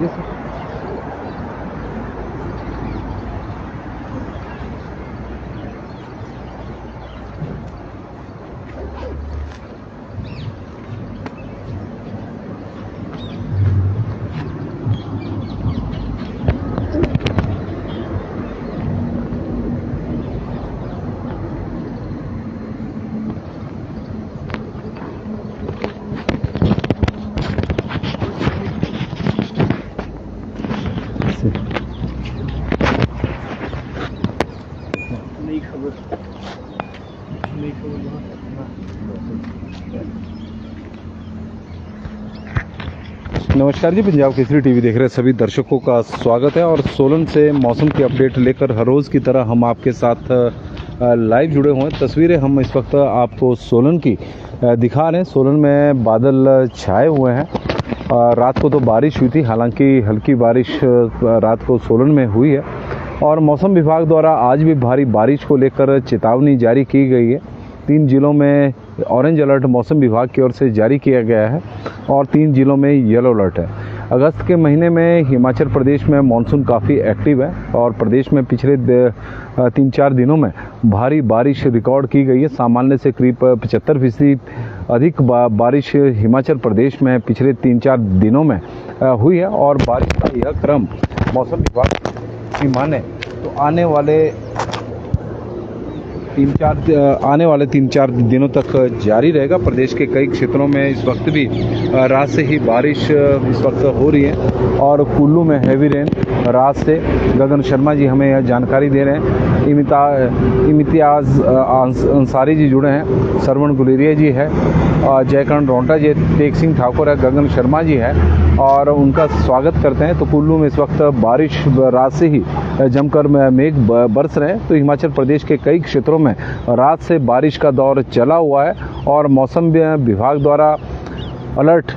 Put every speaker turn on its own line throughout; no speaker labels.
लीजिए सर। नमस्कार जी, पंजाब केसरी टीवी देख रहे सभी दर्शकों का स्वागत है। और सोलन से मौसम की अपडेट लेकर हर रोज़ की तरह हम आपके साथ लाइव जुड़े हुए हैं। तस्वीरें हम इस वक्त आपको सोलन की दिखा रहे हैं। सोलन में बादल छाए हुए हैं। रात को तो बारिश हुई थी, हालांकि हल्की बारिश रात को सोलन में हुई है। और मौसम विभाग द्वारा आज भी भारी बारिश को लेकर चेतावनी जारी की गई है। 3 जिलों में ऑरेंज अलर्ट मौसम विभाग की ओर से जारी किया गया है और 3 जिलों में येलो अलर्ट है। अगस्त के महीने में हिमाचल प्रदेश में मानसून काफ़ी एक्टिव है और प्रदेश में पिछले 3-4 दिनों में भारी बारिश रिकॉर्ड की गई है। सामान्य से करीब 75% अधिक बारिश हिमाचल प्रदेश में पिछले 3-4 दिनों में हुई है। और बारिश का यह क्रम मौसम विभाग की माने तो आने वाले 3-4 दिनों तक जारी रहेगा। प्रदेश के कई क्षेत्रों में इस वक्त भी रात से ही बारिश इस वक्त हो रही है और कुल्लू में हैवी रेन रात से। गगन शर्मा जी हमें यह जानकारी दे रहे हैं। इम्तियाज़ अंसारी जी जुड़े हैं, सरवण गुलेरिया जी है, जयकरण रोंटा जी, तेग सिंह ठाकुर है, गगन शर्मा जी है और उनका स्वागत करते हैं। तो कुल्लू में इस वक्त बारिश रात से ही जमकर मेघ बरस रहे हैं। तो हिमाचल प्रदेश के कई क्षेत्रों में रात से बारिश का दौर चला हुआ है और मौसम विभाग द्वारा अलर्ट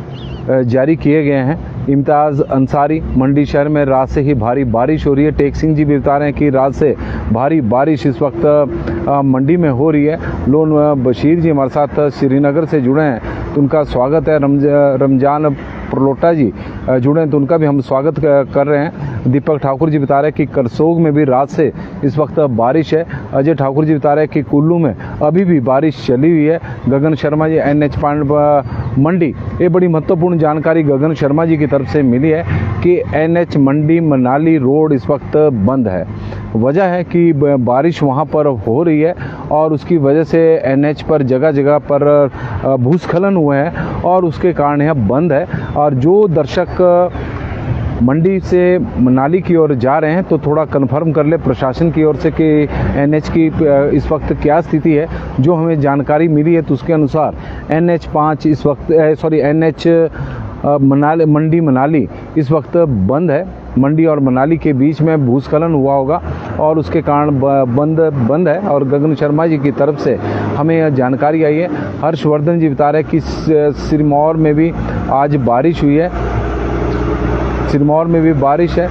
जारी किए गए हैं। इम्तियाज़ अंसारी, मंडी शहर में रात से ही भारी बारिश हो रही है। टेक सिंह जी भी बता रहे हैं कि रात से भारी बारिश इस वक्त मंडी में हो रही है। लोन बशीर जी हमारे साथ श्रीनगर से जुड़े हैं, तो उनका स्वागत है। रमजान प्रलोटा जी जुड़े हैं, तो उनका भी हम स्वागत कर रहे हैं। दीपक ठाकुर जी बता रहे हैं कि करसोग में भी रात से इस वक्त बारिश है। अजय ठाकुर जी बता रहे हैं कि कुल्लू में अभी भी बारिश चली हुई है। गगन शर्मा जी NH मंडी, ये बड़ी महत्वपूर्ण जानकारी गगन शर्मा जी की तरफ से मिली है कि NH मंडी मनाली रोड इस वक्त बंद है। वजह है कि बारिश वहाँ पर हो रही है और उसकी वजह से NH पर जगह जगह पर भूस्खलन हुए हैं और उसके कारण यह बंद है। और जो दर्शक मंडी से मनाली की ओर जा रहे हैं तो थोड़ा कन्फर्म कर ले प्रशासन की ओर से कि NH की इस वक्त क्या स्थिति है। जो हमें जानकारी मिली है तो उसके अनुसार NH5 इस वक्त NH मंडी मनाली इस वक्त बंद है। मंडी और मनाली के बीच में भूस्खलन हुआ होगा और उसके कारण बंद है। और गगन शर्मा जी की तरफ से हमें यह जानकारी आई है। हर्षवर्धन जी बता रहे हैं कि सिरमौर में भी आज बारिश हुई है, सिरमौर में भी बारिश है।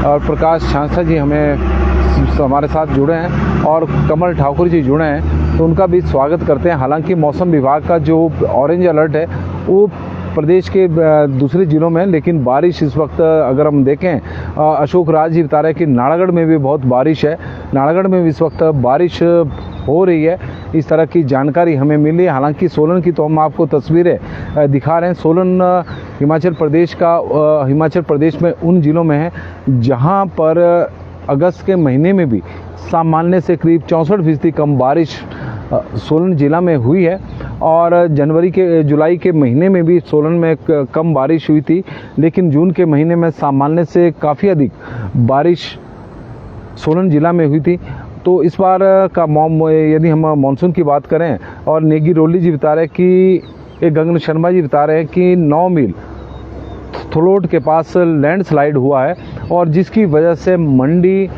और प्रकाश छांसा जी हमारे साथ जुड़े हैं और कमल ठाकुर जी जुड़े हैं, तो उनका भी स्वागत करते हैं। हालांकि मौसम विभाग का जो ऑरेंज अलर्ट है वो प्रदेश के दूसरे जिलों में, लेकिन बारिश इस वक्त अगर हम देखें, अशोक राज जी बता रहे हैं कि नालागढ़ में भी बहुत बारिश है। नालागढ़ में भी इस वक्त बारिश हो रही है, इस तरह की जानकारी हमें मिली है। हालांकि सोलन की तो हम आपको तस्वीरें दिखा रहे हैं। सोलन हिमाचल प्रदेश में उन जिलों में है जहां पर अगस्त के महीने में भी सामान्य से करीब 64% कम बारिश सोलन जिला में हुई है। और जुलाई के महीने में भी सोलन में कम बारिश हुई थी, लेकिन जून के महीने में सामान्य से काफ़ी अधिक बारिश सोलन जिला में हुई थी। तो इस बार का यदि हम मानसून की बात करें, और नेगी रोली जी बता रहे हैं कि गगन शर्मा जी बता रहे हैं कि 9 मील थलोट के पास लैंडस्लाइड हुआ है और जिसकी वजह से मंडी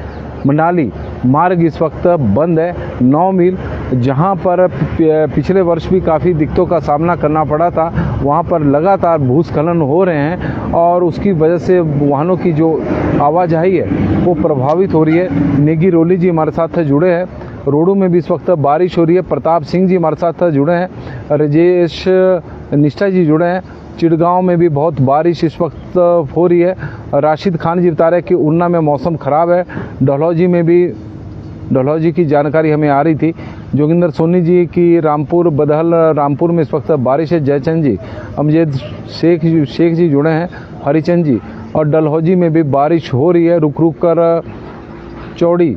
मनाली मार्ग इस वक्त बंद है। 9 मील जहां पर पिछले वर्ष भी काफ़ी दिक्कतों का सामना करना पड़ा था, वहां पर लगातार भूस्खलन हो रहे हैं और उसकी वजह से वाहनों की जो आवाजाही है वो प्रभावित हो रही है। नेगी रोली जी हमारे साथ जुड़े हैं। रोडों में भी इस वक्त बारिश हो रही है। प्रताप सिंह जी हमारे साथ जुड़े हैं। राजेश निष्ठा जी जुड़े हैं। चिड़गांव में भी बहुत बारिश इस वक्त हो रही है। राशिद खान जी बता रहे हैं कि ऊना में मौसम ख़राब है। डलहौजी की जानकारी हमें आ रही थी। जोगिंदर सोनी जी की रामपुर में इस वक्त बारिश है। जयचंद जी, अमजद शेख जी जुड़े हैं, हरिचंद जी। और डलहौजी में भी बारिश हो रही है, रुक कर। चौड़ी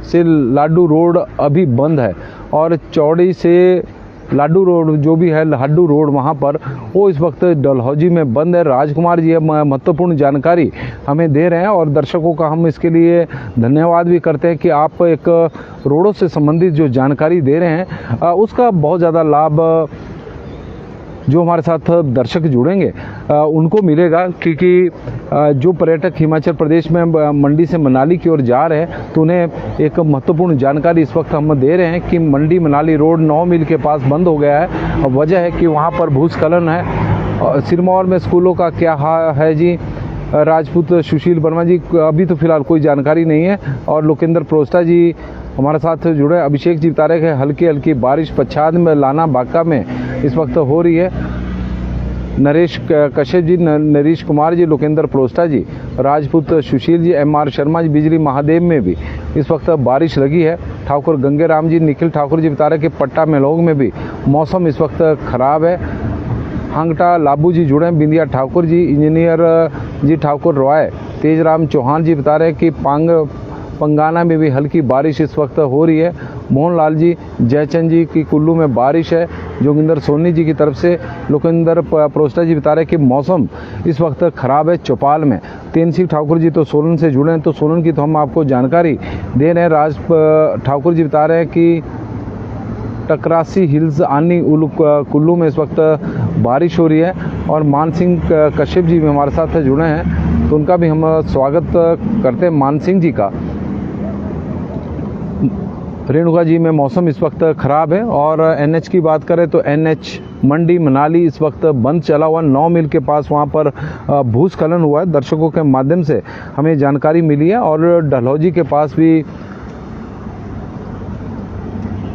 से लाडू रोड अभी बंद है और चौड़ी से लाडू रोड जो भी है, लाडू रोड वहाँ पर, वो इस वक्त डलहौजी में बंद है। राजकुमार जी महत्वपूर्ण जानकारी हमें दे रहे हैं और दर्शकों का हम इसके लिए धन्यवाद भी करते हैं कि आप एक रोडों से संबंधित जो जानकारी दे रहे हैं उसका बहुत ज़्यादा लाभ जो हमारे साथ दर्शक जुड़ेंगे उनको मिलेगा, क्योंकि जो पर्यटक हिमाचल प्रदेश में मंडी से मनाली की ओर जा रहे हैं तो उन्हें एक महत्वपूर्ण जानकारी इस वक्त हम दे रहे हैं कि मंडी मनाली रोड 9 मील के पास बंद हो गया है। और वजह है कि वहाँ पर भूस्खलन है। सिरमौर में स्कूलों का क्या हाल है जी? राजपूत सुशील वर्मा जी, अभी तो फिलहाल कोई जानकारी नहीं है। और लोकेंद्र प्रोस्टा जी हमारे साथ जुड़े। अभिषेक जी बता रहे हैं हल्की हल्की बारिश पच्छाद में, लाना बाका में इस वक्त हो रही है। नरेश कश्यप जी, नरेश कुमार जी, लोकेंद्र प्रोस्टा जी, राजपूत सुशील जी, MR शर्मा जी, बिजली महादेव में भी इस वक्त बारिश लगी है। ठाकुर गंगेराम जी, निखिल ठाकुर जी बता रहे कि पट्टा मेलोंग में भी मौसम इस वक्त ख़राब है। हांगटा लाबू जी जुड़े हैं, बिंदिया ठाकुर जी, इंजीनियर जी ठाकुर रॉय, तेजराम चौहान जी बता रहे हैं कि पंगाना में भी हल्की बारिश इस वक्त हो रही है। मोहनलाल जी, जयचंद जी की कुल्लू में बारिश है। जोगिंदर सोनी जी की तरफ से लोकेंद्र प्रोस्टा जी बता रहे हैं कि मौसम इस वक्त ख़राब है चौपाल में। तेनसिंह ठाकुर जी तो सोलन से जुड़े हैं, तो सोलन की तो हम आपको जानकारी दे रहे हैं। राज ठाकुर जी बता रहे हैं कि टकरासी हिल्स आनी कुल्लू में इस वक्त बारिश हो रही है। और मान सिंह कश्यप जी भी हमारे साथ जुड़े हैं, तो उनका भी हम स्वागत करते हैं, मान सिंह जी का। रेणुका जी में मौसम इस वक्त ख़राब है। और NH की बात करें तो NH मंडी मनाली इस वक्त बंद चला हुआ। 9 मील के पास वहाँ पर भूस्खलन हुआ है, दर्शकों के माध्यम से हमें जानकारी मिली है। और डलहौजी के पास भी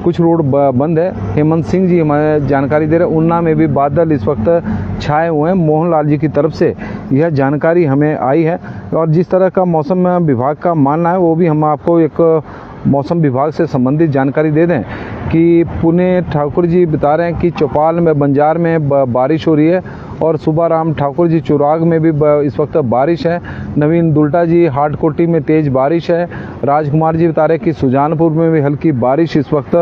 कुछ रोड बंद है। हेमंत सिंह जी हमें जानकारी दे रहे हैं ऊना में भी बादल इस वक्त छाए हुए हैं। मोहनलाल जी की तरफ से यह जानकारी हमें आई है। और जिस तरह का मौसम विभाग का मानना है वो भी हम आपको एक मौसम विभाग से संबंधित जानकारी दे दें कि पुणे ठाकुर जी बता रहे हैं कि चौपाल में, बंजार में बारिश हो रही है। और सुबाराम ठाकुर जी चुराग में भी इस वक्त बारिश है। नवीन दुल्टा जी हाटकोटी में तेज़ बारिश है। राजकुमार जी बता रहे हैं कि सुजानपुर में भी हल्की बारिश इस वक्त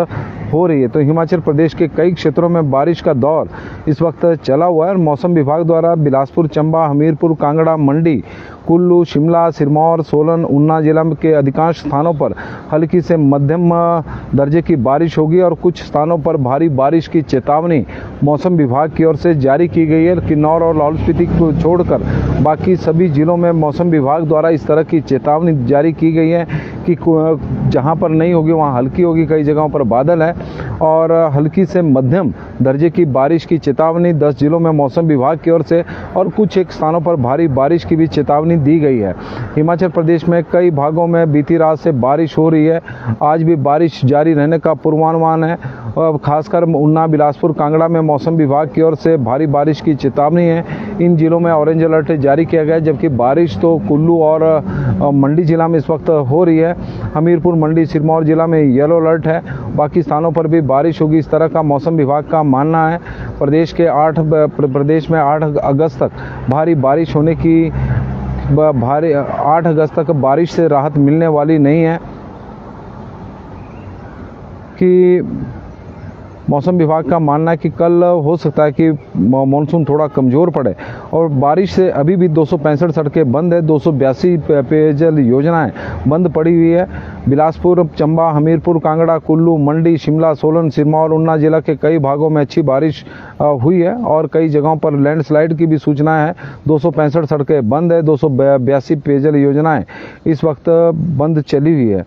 हो रही है। तो हिमाचल प्रदेश के कई क्षेत्रों में बारिश का दौर इस वक्त चला हुआ है। मौसम विभाग द्वारा बिलासपुर, चंबा, हमीरपुर, कांगड़ा, मंडी, कुल्लू, शिमला, सिरमौर, सोलन, ऊना जिला के अधिकांश स्थानों पर हल्की से मध्यम दर्जे की बारिश होगी और कुछ स्थानों पर भारी बारिश की चेतावनी मौसम विभाग की ओर से जारी की गई है। किन्नौर और लाहौल स्पीति को छोड़कर बाकी सभी जिलों में मौसम विभाग द्वारा इस तरह की चेतावनी जारी की गई है कि जहां पर नहीं होगी वहां हल्की होगी, कई जगहों पर बादल है। और हल्की से मध्यम दर्जे की बारिश की चेतावनी 10 जिलों में मौसम विभाग की ओर से और कुछ एक स्थानों पर भारी बारिश की भी चेतावनी दी गई है। हिमाचल प्रदेश में कई भागों में बीती रात से बारिश हो रही है। आज भी बारिश जारी रहने का पूर्वानुमान है। खासकर ऊना, बिलासपुर, कांगड़ा में मौसम विभाग की ओर से भारी बारिश की चेतावनी है। इन जिलों में ऑरेंज अलर्ट जारी किया गया है, जबकि बारिश तो कुल्लू और मंडी जिला में इस वक्त हो रही है। हमीरपुर, मंडी, सिरमौर जिला में येलो अलर्ट है। बाकी स्थानों पर भी बारिश होगी, इस तरह का मौसम विभाग का मानना है। प्रदेश में 8 अगस्त तक भारी बारिश होने की 8 अगस्त तक बारिश से राहत मिलने वाली नहीं है कि मौसम विभाग का मानना है कि कल हो सकता है कि मानसून थोड़ा कमज़ोर पड़े। और बारिश से अभी भी 265 सड़कें बंद है, 282 पेयजल योजनाएं बंद पड़ी हुई है। बिलासपुर, चंबा, हमीरपुर, कांगड़ा, कुल्लू, मंडी, शिमला, सोलन, सिरमौर, ऊना जिला के कई भागों में अच्छी बारिश हुई है और कई जगहों पर लैंडस्लाइड की भी सूचना है। 265 सड़कें बंद है, 282 पेयजल योजनाएं इस वक्त बंद चली हुई है।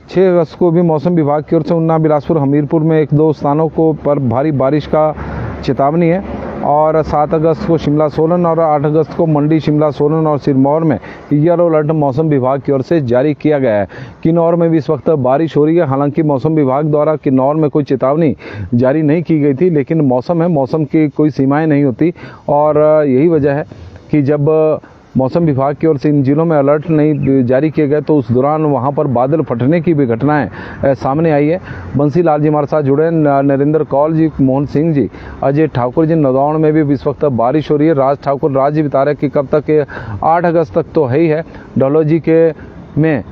6 अगस्त को भी मौसम विभाग की ओर से ऊना, बिलासपुर, हमीरपुर में 1-2 स्थानों को पर भारी बारिश का चेतावनी है। और 7 अगस्त को शिमला सोलन और 8 अगस्त को मंडी, शिमला सोलन और सिरमौर में येलो अलर्ट मौसम विभाग की ओर से जारी किया गया है। किन्नौर में भी इस वक्त बारिश हो रही है। हालांकि मौसम विभाग द्वारा किन्नौर में कोई चेतावनी जारी नहीं की गई थी, लेकिन मौसम है, मौसम की कोई सीमाएं नहीं होती और यही वजह है कि जब मौसम विभाग की ओर से इन जिलों में अलर्ट नहीं जारी किए गए तो उस दौरान वहां पर बादल फटने की भी घटनाएं सामने आई है। बंसी लाल जी हमारे साथ जुड़े, नरेंद्र कौल जी, मोहन सिंह जी, अजय ठाकुर जी। नदौन में भी इस वक्त बारिश हो रही है। राज ठाकुर राज जी बता रहे कि कब तक, 8 अगस्त तक तो है ही है। डलहौजी के में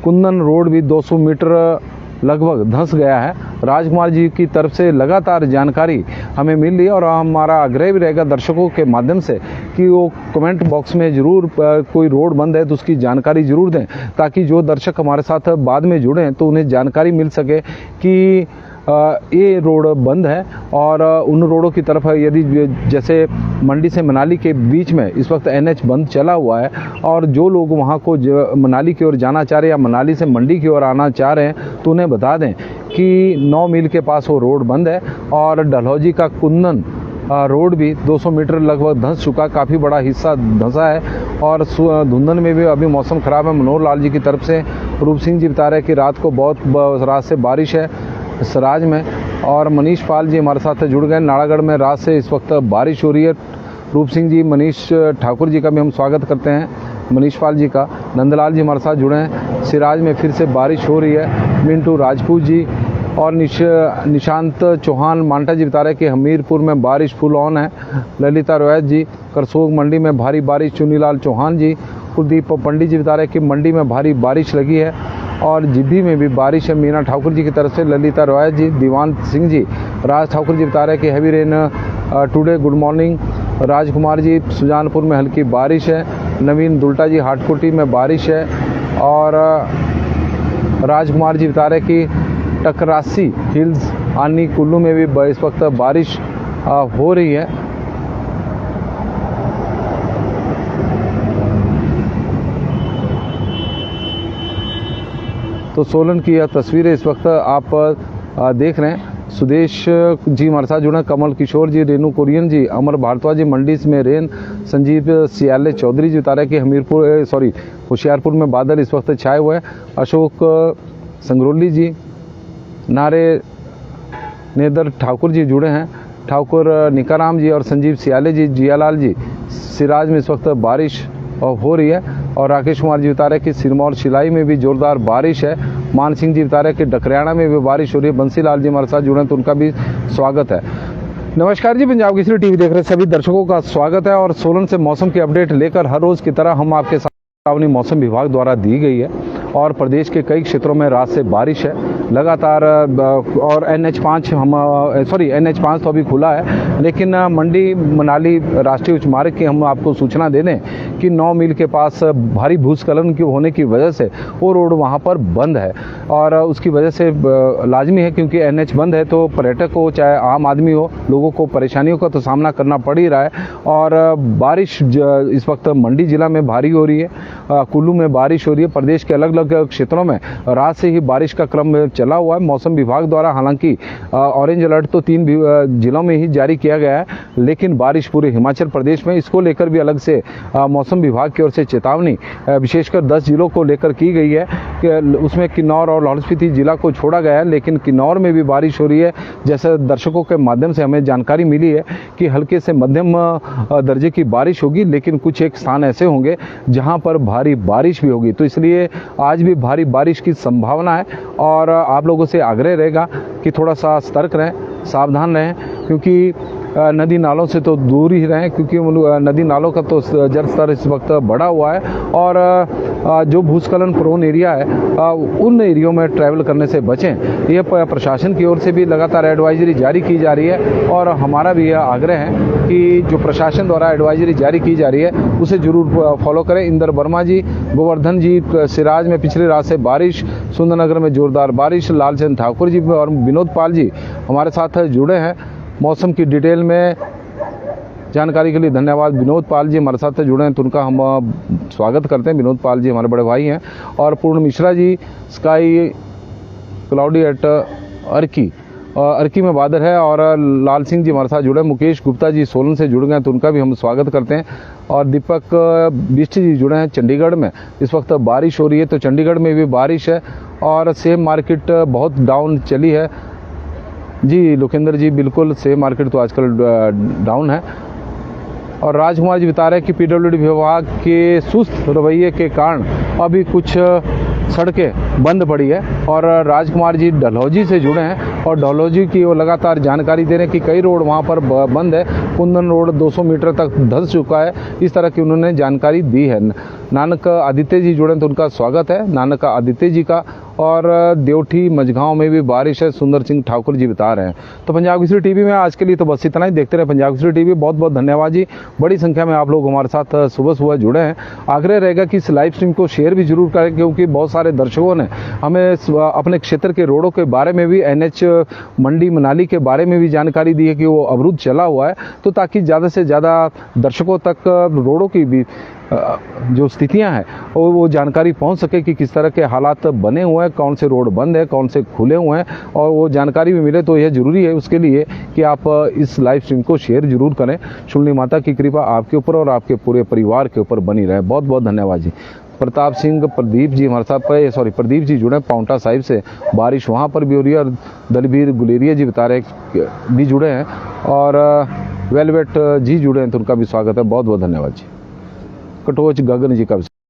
कुंदन रोड भी 200 मीटर लगभग धंस गया है। राजकुमार जी की तरफ से लगातार जानकारी हमें मिल रही है और हमारा आग्रह भी रहेगा दर्शकों के माध्यम से कि वो कमेंट बॉक्स में ज़रूर कोई रोड बंद है तो उसकी जानकारी ज़रूर दें, ताकि जो दर्शक हमारे साथ बाद में जुड़े हैं तो उन्हें जानकारी मिल सके कि ये रोड बंद है। और उन रोडों की तरफ यदि जैसे मंडी से मनाली के बीच में इस वक्त NH बंद चला हुआ है और जो लोग वहाँ को मनाली की ओर जाना चाह रहे हैं या मनाली से मंडी की ओर आना चाह रहे हैं तो उन्हें बता दें कि 9 मील के पास वो रोड बंद है। और डलहौजी का कुंदन रोड भी 200 मीटर लगभग धंस चुका, काफ़ी बड़ा हिस्सा धंसा है। और धुंधन में भी अभी मौसम ख़राब है। मनोहर लाल जी की तरफ से रूप सिंह जी बता रहे हैं कि रात को बहुत रात से बारिश है सराज में। और मनीष पाल जी हमारे साथ जुड़ गए, नाड़ागढ़ में रात से इस वक्त बारिश हो रही है। रूप सिंह जी, मनीष ठाकुर जी का भी हम स्वागत करते हैं, मनीष पाल जी का। नंदलाल जी हमारे साथ जुड़े हैं। सिराज में फिर से बारिश हो रही है। मिंटू राजपूत जी और निशांत चौहान मांटा जी बता रहे हैं कि हमीरपुर में बारिश फुल ऑन है। ललिता रोयत जी, करसोग मंडी में भारी बारिश। चुनीलाल चौहान जी, कुलदीप पंडित जी बता रहे हैं कि मंडी में भारी बारिश लगी है और जिब्भी में भी बारिश है। मीना ठाकुर जी की तरफ से ललिता रोयत जी, दीवान सिंह जी, राज ठाकुर जी बता रहे हैं कि heavy rain today, good morning. Rajkumar ji, Sujanpur में हल्की बारिश है। नवीन दुल्टा जी, हाटकोटी में बारिश है। और राजकुमार जी बता रहे हैं कि टकरासी हिल्स, आनी, कुल्लू में भी इस वक्त बारिश हो रही है। तो सोलन की यह तस्वीरें इस वक्त आप देख रहे हैं। सुदेश जी हमारे साथ जुड़े, कमल किशोर जी, रेनू कुरियन जी, अमर भारद्वाज जी, मंडी में रेन। संजीव सियाले चौधरी जी बता रहे हैं कि होशियारपुर में बादल इस वक्त छाए हुए हैं। अशोक संगरोली जी, नारे नेदर ठाकुर जी जुड़े हैं। ठाकुर निकाराम जी और संजीव सियाले जी, जियालाल जी, सिराज में इस वक्त बारिश हो रही है। और राकेश कुमार जी बता रहे हैं कि सिरमौर शिलाई में भी जोरदार बारिश है। मान सिंह जी बता रहे हैं कि डकरियाना में भी बारिश हो रही है। बंसी लाल जी हमारे साथ जुड़े हैं तो उनका भी स्वागत है। नमस्कार जी, पंजाब केसरी टीवी देख रहे सभी दर्शकों का स्वागत है। और सोलन से मौसम की अपडेट लेकर हर रोज की तरह हम आपके साथ चेतावनी मौसम विभाग द्वारा दी गई है और प्रदेश के कई क्षेत्रों में रात से बारिश है लगातार। और NH5 तो अभी खुला है, लेकिन मंडी मनाली राष्ट्रीय उच्च मार्ग की हम आपको सूचना दे दें कि 9 मील के पास भारी भूस्खलन की होने की वजह से वो रोड वहाँ पर बंद है। और उसकी वजह से लाजमी है, क्योंकि NH बंद है तो पर्यटक हो चाहे आम आदमी हो, लोगों को परेशानियों का तो सामना करना पड़ ही रहा है। और बारिश इस वक्त मंडी जिला में भारी हो रही है, कुल्लू में बारिश हो रही है। प्रदेश के अलग अलग क्षेत्रों में रात से ही बारिश का क्रम चला हुआ है। मौसम विभाग द्वारा हालांकि ऑरेंज अलर्ट तो 3 जिलों में ही जारी किया गया है, लेकिन बारिश पूरे हिमाचल प्रदेश में, इसको लेकर भी अलग से मौसम विभाग की ओर से चेतावनी विशेषकर 10 जिलों को लेकर की गई है कि उसमें किन्नौर और लाहौल स्पीति जिला को छोड़ा गया है। लेकिन किन्नौर में भी बारिश हो रही है। जैसे दर्शकों के माध्यम से हमें जानकारी मिली है कि हल्के से मध्यम दर्जे की बारिश होगी, लेकिन कुछ एक स्थान ऐसे होंगे जहां पर भारी बारिश भी होगी। तो इसलिए आज भी भारी बारिश की संभावना है और आप लोगों से आग्रह रहेगा कि थोड़ा सा सतर्क रहें, सावधान रहें, क्योंकि नदी नालों से तो दूर ही रहें, क्योंकि नदी नालों का तो जल स्तर इस वक्त बढ़ा हुआ है। और जो भूस्खलन प्रोन एरिया है उन एरियो में ट्रैवल करने से बचें। यह प्रशासन की ओर से भी लगातार एडवाइजरी जारी की जा रही है और हमारा भी यह आग्रह है कि जो प्रशासन द्वारा एडवाइजरी जारी की जा रही है उसे जरूर फॉलो करें। इंदर वर्मा जी, गोवर्धन जी, सिराज में पिछली रात से बारिश, सुंदरनगर में जोरदार बारिश। लालचंद ठाकुर जी और विनोद पाल जी हमारे साथ जुड़े हैं। मौसम की डिटेल में जानकारी के लिए धन्यवाद। विनोद पाल जी हमारे साथ जुड़े हैं तो उनका हम स्वागत करते हैं। विनोद पाल जी हमारे बड़े भाई हैं। और Purna Mishra ji, sky cloudy at Arki, Arki में बादल है। और लाल सिंह जी हमारे साथ जुड़े, मुकेश गुप्ता जी सोलन से जुड़ गए हैं तो उनका भी हम स्वागत करते हैं। और दीपक बिष्ट जी जुड़े हैं चंडीगढ़ में। इस वक्त बारिश हो रही है तो चंडीगढ़ में भी बारिश है और सेब मार्केट बहुत डाउन चली है। जी लोकेंद्र जी, बिल्कुल सेब मार्केट तो आजकल डाउन है। और राजकुमार जी बता रहे हैं कि पीडब्ल्यूडी विभाग के सुस्त रवैये के कारण अभी कुछ सड़कें बंद पड़ी है। और राजकुमार जी डलहौजी से जुड़े हैं और डलहौजी की वो लगातार जानकारी दे रहे हैं कि कई रोड वहाँ पर बंद है। कुंदन रोड 200 मीटर तक धंस चुका है, इस तरह की उन्होंने जानकारी दी है। नानक आदित्य जी जुड़े तो उनका स्वागत है, नानक आदित्य जी का। और देवठी मझगांव में भी बारिश है, सुंदर सिंह ठाकुर जी बता रहे हैं। तो पंजाब केसरी टीवी में आज के लिए तो बस इतना ही। देखते रहे पंजाब केसरी टीवी। बहुत बहुत धन्यवाद जी, बड़ी संख्या में आप लोग हमारे साथ सुबह सुबह जुड़े हैं। आग्रह रहेगा कि इस लाइव स्ट्रीम को शेयर भी जरूर करें, क्योंकि बहुत सारे दर्शकों ने हमें अपने क्षेत्र के रोडों के बारे में भी, NH मंडी मनाली के बारे में भी जानकारी दी है कि वो अवरुद्ध चला हुआ है। तो ताकि ज़्यादा से ज़्यादा दर्शकों तक रोडों की भी जो स्थितियां हैं वो जानकारी पहुंच सके कि किस तरह के हालात बने हुए हैं, कौन से रोड बंद है, कौन से खुले हुए हैं, और वो जानकारी भी मिले। तो यह जरूरी है उसके लिए कि आप इस लाइव स्ट्रीम को शेयर जरूर करें। शुल्नी माता की कृपा आपके ऊपर और आपके पूरे परिवार के ऊपर बनी रहे। बहुत बहुत धन्यवाद जी। प्रताप सिंह प्रदीप जी हमारे साथ प्रदीप जी जुड़े पाउंटा साहिब से, बारिश वहाँ पर भी हो रही है। और दलबीर गुलेरिया जी बता रहे भी जुड़े हैं और वेलवेट जी जुड़े हैं तो उनका भी स्वागत है। बहुत बहुत धन्यवाद जी। कटोच गगन जी का